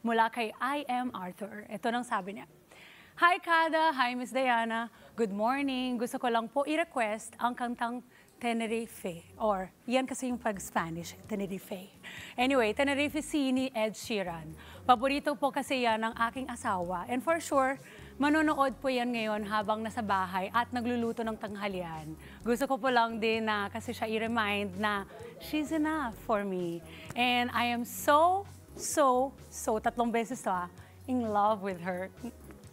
mula kay I Am Arthur. Ito nang sabi niya. Hi Kada, hi Miss Diana, good morning. Gusto ko lang po i-request ang kantang Tenerife, or yan kasi yung pag-Spanish, Tenerife. Anyway, Tenerife Sea ni Ed Sheeran. Paborito po kasi yan ng aking asawa. And for sure, manonood po yan ngayon habang nasa bahay at nagluluto ng tanghalian. Gusto ko po lang din na kasi siya i-remind na she's enough for me. And I am so, tatlong beses to in love with her.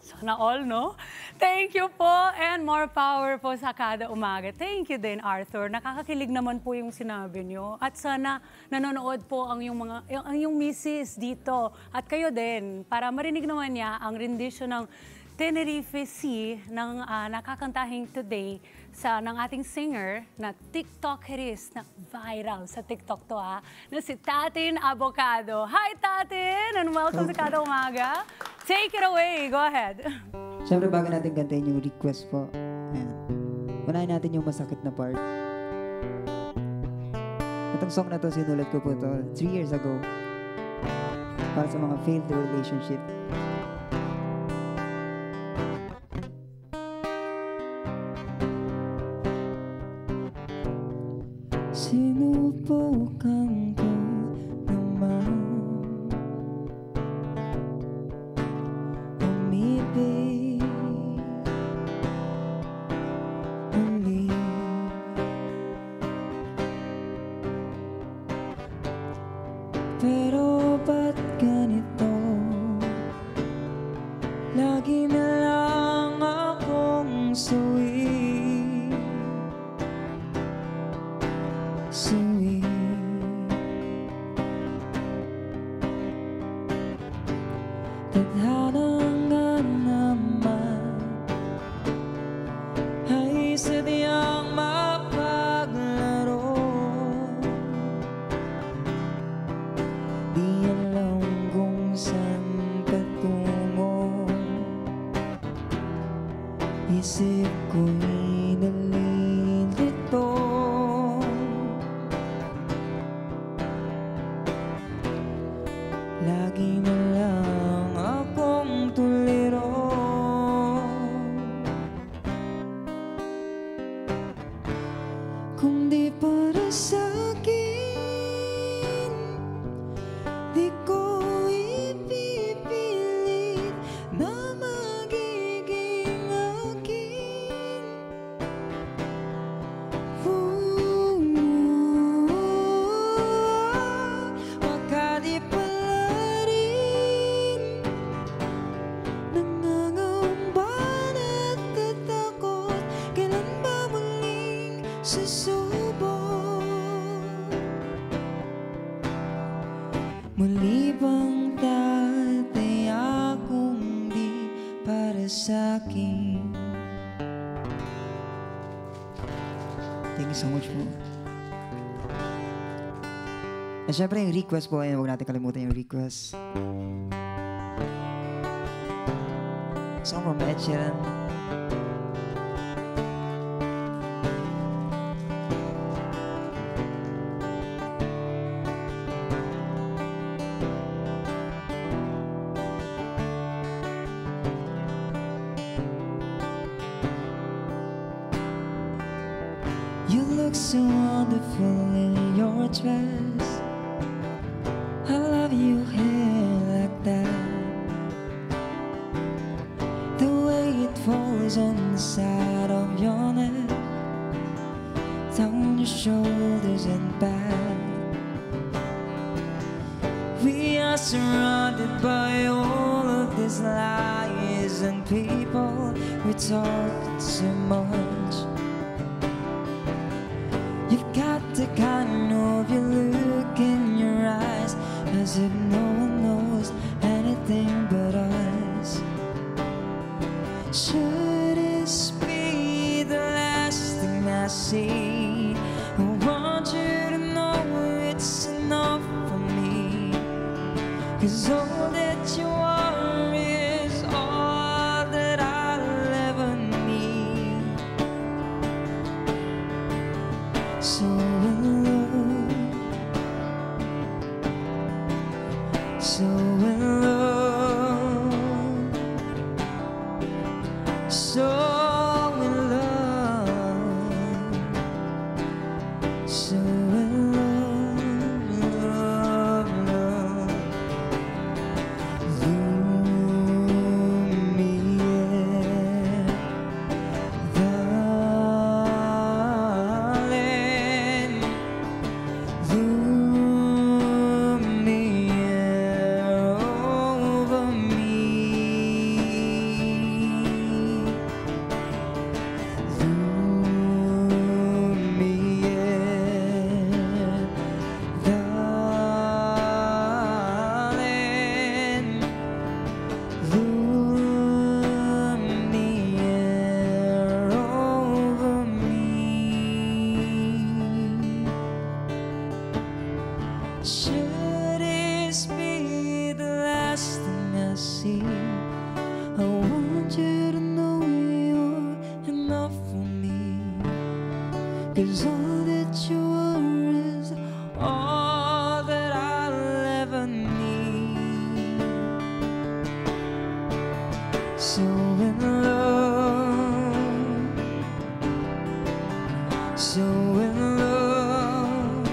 Sana all, no? Thank you po and more power po sa kada umaga. Thank you din, Arthur. Nakakakilig naman po yung sinabi nyo. At sana nanonood po ang yung misis dito. At kayo din, para marinig naman niya ang rendition ng Tenerife Sea ng nakakantahing today ng ating singer na TikTokeris na viral sa TikTok to na si Tatin Abocado. Hi Tatin and welcome sa Kada Umaga. Take it away. Go ahead. Siyempre bago natin kantahin yung request po, ayan. Unahin natin yung masakit na part. Itong song na to, sinulat ko po to 3 years ago para sa mga failed relationship. Sinubukan ko naman umibig muli, pero ba't ganito? Lagi na lang akong suwi. Tadhana nga naman ay sadyang mapaglaro. Di alam kung saan patungo. Isip ko'y nalilito. Lagi na lang akong tuliro. Kung di para sa'kin, di ko ipipilit na magiging akin. Baka di pa muli bang tataya kung di para sa'kin? Thank you so much po. At syempre yung request po, huwag natin kalimutan yung request. Song from Ed Sheeran. You look so wonderful in your dress. I love your hair like that. The way it falls on the side of your neck, down your shoulders and back. We are surrounded by all of these lies and people. We talk too much. You've got the kind of you look in your eyes, as if no one knows anything but us. Should this be the last thing I see? I want you to know it's enough for me, 'cause all that you are is all that I'll ever need. So in love, so in love. see. I want you to know you're enough for me. 'Cause all that you are is all that I'll ever need. So in love, so in love,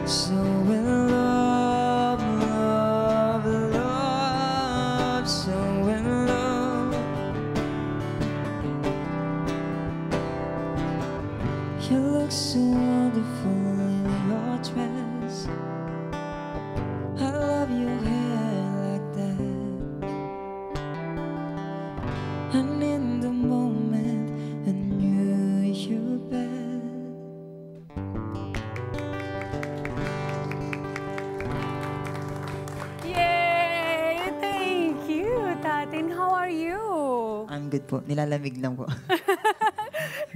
so in love, love, love, so in love. You look so wonderful in your dress. I love your hair like that. And in the moment I knew you best. Yay! Thank you, Tatin. How are you? I'm good po. Nilalamig lang po.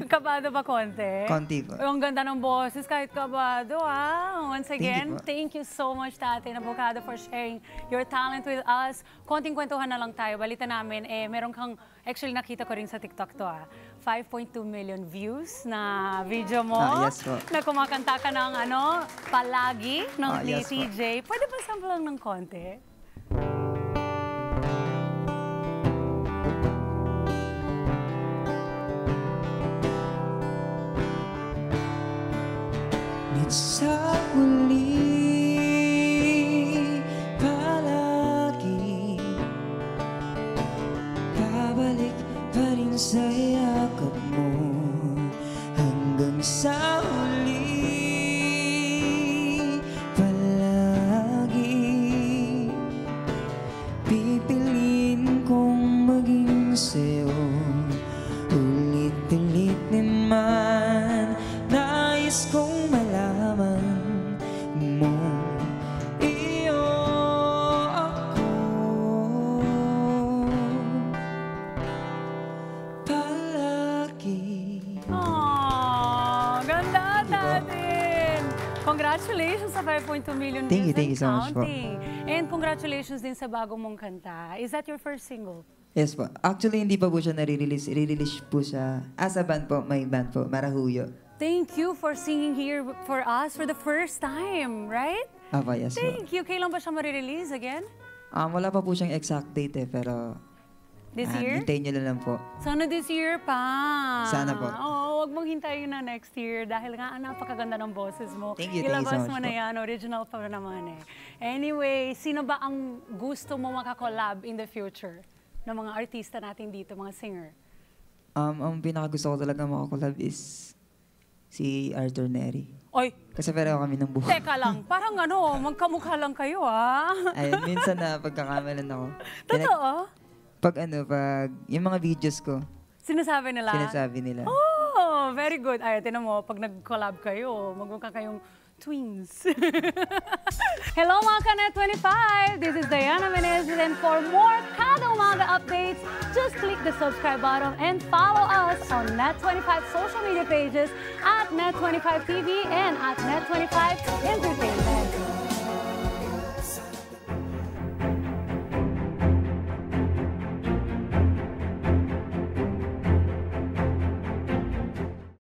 Kabado ba konti? Konti po. Ang ganda ng boses kahit kabado, ah. Once again, po. thank you so much, Tatin Abocado, for sharing your talent with us. Konting kwentuhan na lang tayo. Balita namin, meron kang, actually nakita ko rin sa TikTok to, 5.2 million views na video mo. Yes po. Na kumakanta ka ng palagi ng ni Yes po. TJ. Pwede ba sample lang ng konti? Sa huli, palagi babalik pa rin sa yakap mo. Hanggang sa huli, palagi pipiliin kong maging sa'yo. Ulit-ulit naman nais kong malaman mo, iyo ako palagi. Aww, ganda, Tatin! Congratulations sa 5.2 million views Thank you so much po. counting. And congratulations din sa bagong mong kanta. Is that your first single? Yes po. Actually, hindi pa po siya nare-release. I-release po siya as a band po. May band po. Marahuyo. Thank you for singing here for us for the first time, right? Apa, yes po. Thank you. Kailan ba siya marirelease again? Wala pa po siyang exact date pero This year? hintayin niyo lang po. Sana this year pa. Sana po. Oo, wag mong hintayin na next year dahil nga napakaganda ng boses mo. Thank you so Ilabas much mo na po. yan, original pa naman eh. Anyway, sino ba ang gusto mo makakollab in the future ng mga artista natin dito, mga singer? Ang pinakagusto ko talaga makakolab is si Arthur Neri. Oy, Kasi pareho kami ng buhok. teka lang, parang magkamukha lang kayo ah. Ayun, minsan na pagkakamalan ako. Totoo? Pag yung mga videos ko, Sinasabi nila? sinasabi nila. Oh, very good. Ay, tinan mo, pag nag-collab kayo, magmukha kayong twins. Hello mga Ka-Net 25! This is Diana Menezes, and for more Kada Umaga updates, just click the subscribe button and follow us on Net25 social media pages at Net25 TV and at Net25 Entertainment.